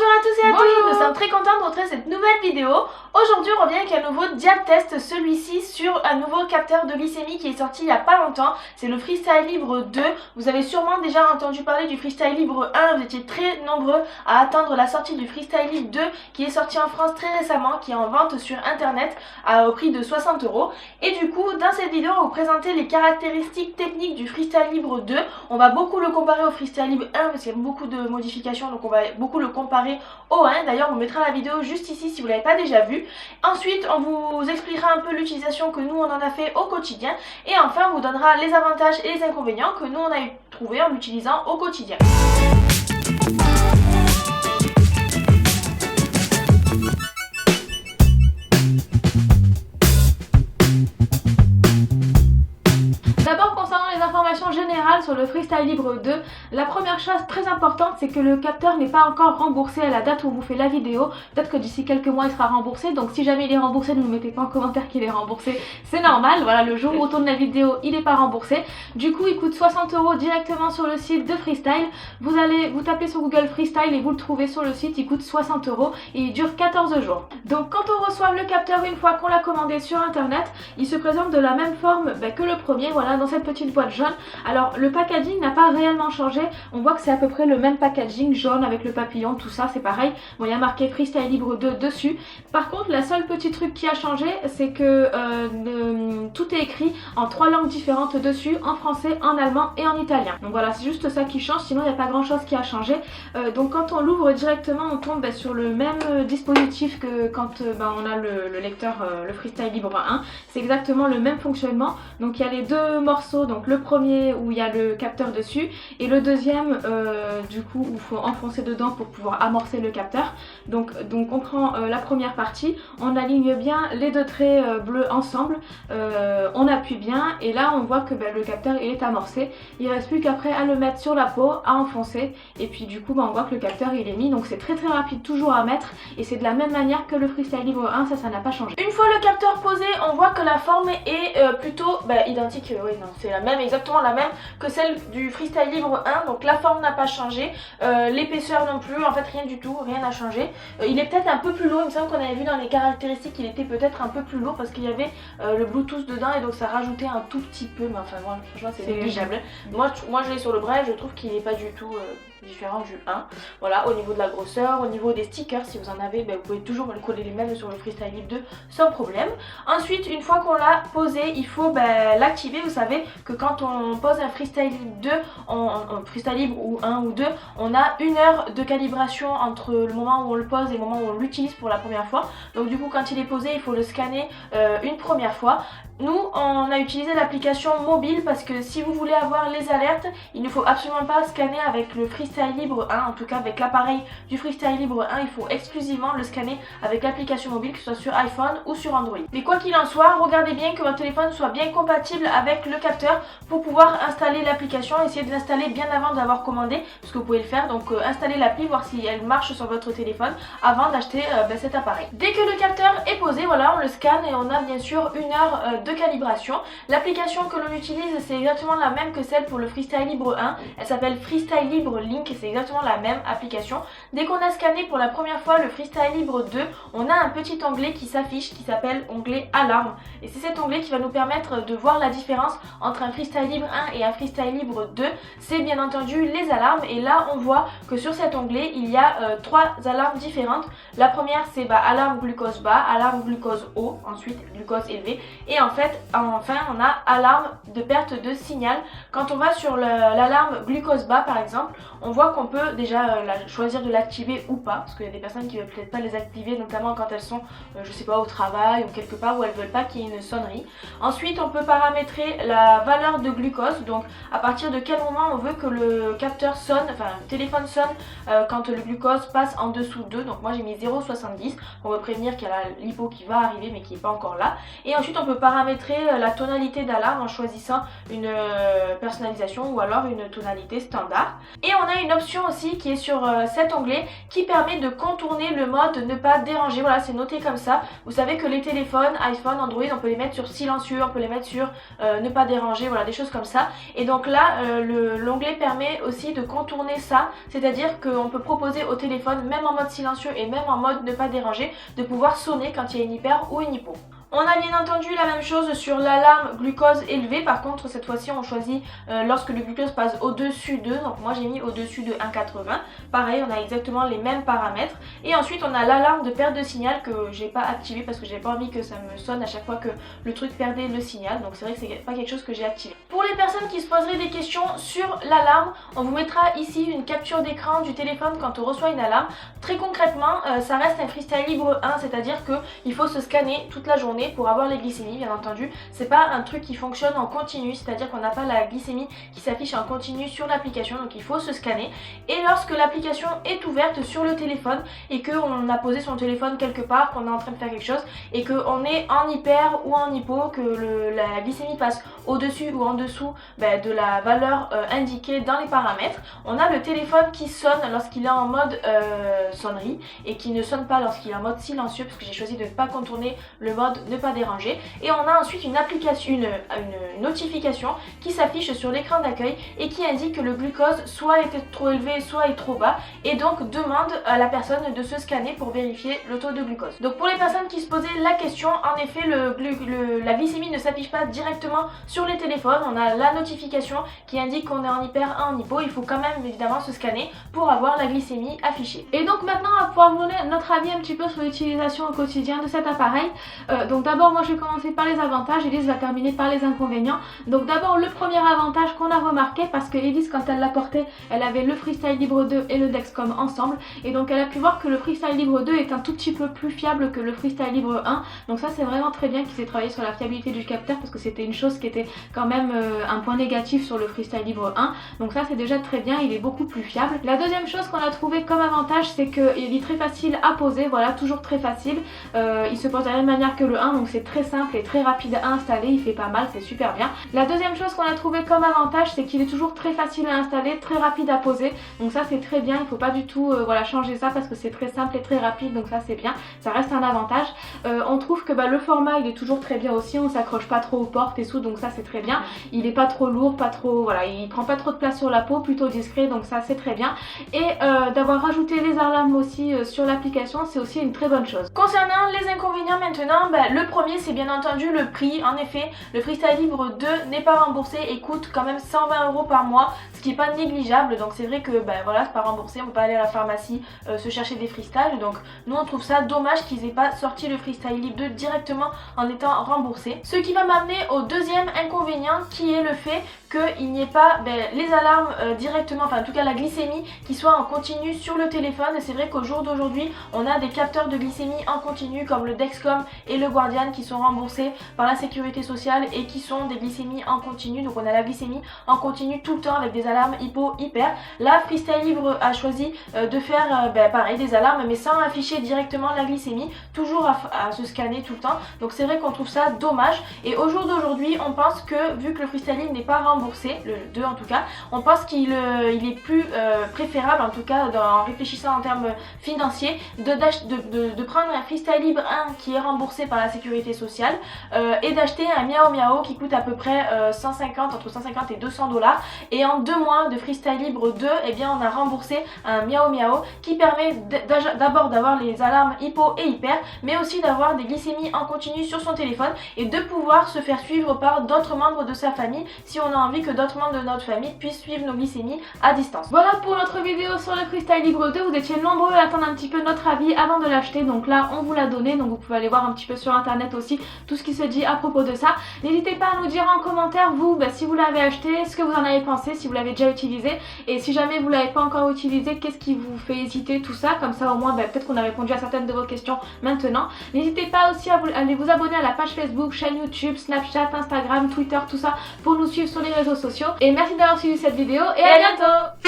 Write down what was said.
Bonjour à tous et à toutes, nous sommes très contents de montrer cette nouvelle vidéo. Aujourd'hui on revient avec un nouveau diab test, celui-ci sur un nouveau capteur de glycémie qui est sorti il n'y a pas longtemps. C'est le Freestyle Libre 2. Vous avez sûrement déjà entendu parler du Freestyle Libre 1, vous étiez très nombreux à attendre la sortie du Freestyle Libre 2 qui est sorti en France très récemment, qui est en vente sur internet au prix de 60 €. Et du coup dans cette vidéo on va vous présenter les caractéristiques techniques du Freestyle Libre 2. On va beaucoup le comparer au Freestyle Libre 1 parce qu'il y a beaucoup de modifications, donc on va beaucoup le comparer au 1. D'ailleurs on vous mettra la vidéo juste ici si vous ne l'avez pas déjà vu. Ensuite on vous expliquera un peu l'utilisation que nous on en a fait au quotidien. Et enfin on vous donnera les avantages et les inconvénients que nous on a trouvé en l'utilisant au quotidien. D'abord concernant les informations générales sur le Freestyle Libre 2, la première chose très importante c'est que le capteur n'est pas encore remboursé à la date où on vous fait la vidéo. Peut-être que d'ici quelques mois il sera remboursé, donc si jamais il est remboursé ne nous mettez pas en commentaire qu'il est remboursé, c'est normal. Voilà, le jour où on tourne la vidéo il n'est pas remboursé. Du coup il coûte 60 € directement sur le site de Freestyle. Vous tapez sur Google Freestyle et vous le trouvez sur le site, il coûte 60 € et il dure 14 jours. Donc quand on reçoit le capteur une fois qu'on l'a commandé sur internet, il se présente de la même forme que le premier, voilà, dans cette petite boîte jaune. Alors le packaging n'a pas réellement changé, on voit que c'est à peu près le même packaging jaune avec le papillon, tout ça c'est pareil. Bon, il y a marqué Freestyle Libre 2 dessus. Par contre la seule petit truc qui a changé c'est que tout est écrit en 3 langues différentes dessus, en français, en allemand et en italien. Donc voilà, c'est juste ça qui change, sinon il n'y a pas grand chose qui a changé. Donc quand on l'ouvre directement on tombe sur le même dispositif que quand on a le lecteur, le Freestyle Libre 1. C'est exactement le même fonctionnement. Donc il y a les deux morceaux, donc le premier où il y a le capteur dessus et le deuxième du coup où il faut enfoncer dedans pour pouvoir amorcer le capteur. Donc on prend la première partie, on aligne bien les deux traits bleus ensemble, on appuie bien et là on voit que le capteur il est amorcé. Il reste plus qu'après à le mettre sur la peau, à enfoncer et puis du coup on voit que le capteur il est mis. Donc c'est très rapide toujours à mettre et c'est de la même manière que le Freestyle Libre 1, ça n'a pas changé. Une fois le capteur posé, on voit que la forme est plutôt identique, oui non c'est la même, exactement la même que celle du Freestyle Libre 1, donc la forme n'a pas changé, l'épaisseur non plus, en fait rien du tout, rien n'a changé. Il est peut-être un peu plus lourd, il me semble qu'on avait vu dans les caractéristiques qu'il était peut-être un peu plus lourd parce qu'il y avait le Bluetooth dedans et donc ça rajoutait un tout petit peu, mais enfin moi, franchement c'est négligeable. Moi je l'ai sur le bras et je trouve qu'il n'est pas du tout différent du 1. Voilà, au niveau de la grosseur, au niveau des stickers, si vous en avez, vous pouvez toujours me coller les mêmes sur le Freestyle Libre 2 sans problème. Ensuite, une fois qu'on l'a posé, il faut l'activer. Vous savez que quand on pose un Freestyle Libre 2, Freestyle Libre ou 1 ou 2, on a 1 heure de calibration entre le moment où on le pose et le moment où on l'utilise pour la première fois. Donc du coup, quand il est posé, il faut le scanner une première fois. Nous, on a utilisé l'application mobile parce que si vous voulez avoir les alertes, il ne faut absolument pas scanner avec le Freestyle Libre 1, en tout cas avec l'appareil du Freestyle Libre 1, il faut exclusivement le scanner avec l'application mobile, que ce soit sur iPhone ou sur Android. Mais quoi qu'il en soit, regardez bien que votre téléphone soit bien compatible avec le capteur pour pouvoir installer l'application. Essayez de l'installer bien avant d'avoir commandé, parce que vous pouvez le faire, donc installez l'appli, voir si elle marche sur votre téléphone avant d'acheter cet appareil. Dès que le capteur est posé, voilà, on le scanne et on a bien sûr 1 heure de calibration. L'application que l'on utilise c'est exactement la même que celle pour le Freestyle Libre 1, elle s'appelle Freestyle Libre Link et c'est exactement la même application. Dès qu'on a scanné pour la première fois le Freestyle Libre 2, on a un petit onglet qui s'affiche qui s'appelle onglet alarme et c'est cet onglet qui va nous permettre de voir la différence entre un Freestyle Libre 1 et un Freestyle Libre 2. C'est bien entendu les alarmes et là on voit que sur cet onglet il y a 3 alarmes différentes. La première c'est alarme glucose bas, alarme glucose haut, ensuite glucose élevé et enfin on a alarme de perte de signal. Quand on va sur l'alarme glucose bas par exemple, on voit qu'on peut déjà choisir de l'activer ou pas, parce qu'il y a des personnes qui ne veulent peut-être pas les activer, notamment quand elles sont je sais pas au travail ou quelque part où elles veulent pas qu'il y ait une sonnerie. Ensuite on peut paramétrer la valeur de glucose, donc à partir de quel moment on veut que le capteur sonne, enfin le téléphone sonne quand le glucose passe en dessous de 2. Donc moi j'ai mis 0,70 pour me prévenir qu'il y a l'hypo qui va arriver mais qui n'est pas encore là. Et ensuite on peut paramétrer la tonalité d'alarme en choisissant une personnalisation ou alors une tonalité standard. Et on a une option aussi qui est sur cet onglet onglet qui permet de contourner le mode ne pas déranger. Voilà, c'est noté comme ça. Vous savez que les téléphones, iPhone, Android, on peut les mettre sur silencieux, on peut les mettre sur ne pas déranger, voilà, des choses comme ça. Et donc là, l'onglet permet aussi de contourner ça, c'est-à-dire qu'on peut proposer au téléphone, même en mode silencieux et même en mode ne pas déranger, de pouvoir sonner quand il y a une hyper ou une hypo. On a bien entendu la même chose sur l'alarme glucose élevé. Par contre, cette fois-ci, on choisit lorsque le glucose passe au-dessus de. Donc moi, j'ai mis au-dessus de 1,80. Pareil, on a exactement les mêmes paramètres. Et ensuite, on a l'alarme de perte de signal que j'ai pas activé parce que j'ai pas envie que ça me sonne à chaque fois que le truc perdait le signal. Donc c'est vrai que c'est pas quelque chose que j'ai activé. Pour les personnes qui se poseraient des questions sur l'alarme, on vous mettra ici une capture d'écran du téléphone quand on reçoit une alarme. Très concrètement, ça reste un Freestyle Libre 1, c'est-à-dire qu'il faut se scanner toute la journée pour avoir les glycémies, bien entendu. C'est pas un truc qui fonctionne en continu, c'est-à-dire qu'on n'a pas la glycémie qui s'affiche en continu sur l'application, donc il faut se scanner. Et lorsque l'application est ouverte sur le téléphone et qu'on a posé son téléphone quelque part, qu'on est en train de faire quelque chose et qu'on est en hyper ou en hypo, que la glycémie passe au-dessus ou en dessous de la valeur indiquée dans les paramètres, on a le téléphone qui sonne lorsqu'il est en mode sonnerie et qui ne sonne pas lorsqu'il est en mode silencieux, parce que j'ai choisi de ne pas contourner le mode ne pas déranger. Et on a ensuite une application, une notification qui s'affiche sur l'écran d'accueil et qui indique que le glucose soit est trop élevé, soit est trop bas, et donc demande à la personne de se scanner pour vérifier le taux de glucose. Donc pour les personnes qui se posaient la question, en effet la glycémie ne s'affiche pas directement sur les téléphones, on a la notification qui indique qu'on est en hyper, en hypo. Il faut quand même évidemment se scanner pour avoir la glycémie affichée. Et donc maintenant on va pouvoir vous donner notre avis un petit peu sur l'utilisation au quotidien de cet appareil. Donc d'abord moi je vais commencer par les avantages, Elise va terminer par les inconvénients. Donc d'abord le premier avantage qu'on a remarqué, parce que Elise quand elle l'a porté, elle avait le Freestyle Libre 2 et le Dexcom ensemble, et donc elle a pu voir que le Freestyle Libre 2 est un tout petit peu plus fiable que le Freestyle Libre 1. Donc ça c'est vraiment très bien qu'il s'est travaillé sur la fiabilité du capteur, parce que c'était une chose qui était quand même un point négatif sur le Freestyle Libre 1. Donc ça c'est déjà très bien, il est beaucoup plus fiable. La deuxième chose qu'on a trouvé comme avantage, c'est qu'il est très facile à poser, voilà, toujours très facile. Il se pose de la même manière que le 1, donc c'est très simple et très rapide à installer, il fait pas mal, c'est super bien. La deuxième chose qu'on a trouvé comme avantage, c'est qu'il est toujours très facile à installer, très rapide à poser, donc ça c'est très bien, il faut pas du tout voilà, changer ça parce que c'est très simple et très rapide, donc ça c'est bien, ça reste un avantage. On trouve que le format il est toujours très bien aussi, on s'accroche pas trop aux portes et tout, donc ça c'est très bien. Il est pas trop lourd, pas trop, voilà, il prend pas trop de place sur la peau, plutôt discret, donc ça c'est très bien. Et d'avoir rajouté les alarmes aussi sur l'application, c'est aussi une très bonne chose. Concernant les inconvénients maintenant, le premier c'est bien entendu le prix. En effet, le Freestyle Libre 2 n'est pas remboursé et coûte quand même 120 € par mois, ce qui est pas négligeable. Donc c'est vrai que voilà, c'est pas remboursé, on peut pas aller à la pharmacie se chercher des freestyles. Donc nous on trouve ça dommage qu'ils aient pas sorti le Freestyle Libre 2 directement en étant remboursé. Ce qui va m'amener au deuxième inconvénient, qui est le fait qu'il n'y ait pas les alarmes directement, enfin en tout cas la glycémie qui soit en continu sur le téléphone. C'est vrai qu'au jour d'aujourd'hui on a des capteurs de glycémie en continu comme le Dexcom et le Guardian qui sont remboursés par la sécurité sociale et qui sont des glycémies en continu. Donc on a la glycémie en continu tout le temps avec des alarmes hypo, hyper. Là Freestyle Libre a choisi de faire pareil, des alarmes mais sans afficher directement la glycémie, toujours à se scanner tout le temps. Donc c'est vrai qu'on trouve ça dommage, et au jour d'aujourd'hui on pense que vu que le Freestyle Libre n'est pas remboursé, le 2 en tout cas, on pense qu'il est plus préférable, en tout cas en réfléchissant en termes financiers, de prendre un Freestyle Libre 1 qui est remboursé par la sécurité sociale et d'acheter un Miao Miao qui coûte à peu près entre 150 et 200 $. Et en 2 mois de Freestyle Libre 2, eh bien on a remboursé un Miao Miao qui permet d'abord d'avoir les alarmes hypo et hyper, mais aussi d'avoir des glycémies en continu sur son téléphone et de pouvoir se faire suivre par d'autres membres de sa famille si on a envie que d'autres membres de notre famille puissent suivre nos glycémies à distance. Voilà pour notre vidéo sur le Freestyle Libre 2. Vous étiez nombreux à attendre un petit peu notre avis avant de l'acheter, donc là on vous l'a donné, donc vous pouvez aller voir un petit peu sur internet aussi tout ce qui se dit à propos de ça. N'hésitez pas à nous dire en commentaire vous si vous l'avez acheté, ce que vous en avez pensé, si vous l'avez déjà utilisé, et si jamais vous l'avez pas encore utilisé, qu'est-ce qui vous fait hésiter, tout ça, comme ça au moins peut-être qu'on a répondu à certaines de vos questions maintenant. N'hésitez pas aussi à aller vous abonner à la page Facebook, chaîne YouTube, Snapchat, Instagram, Twitter, tout ça pour nous suivre sur les réseaux sociaux. Et merci d'avoir suivi cette vidéo et à bientôt.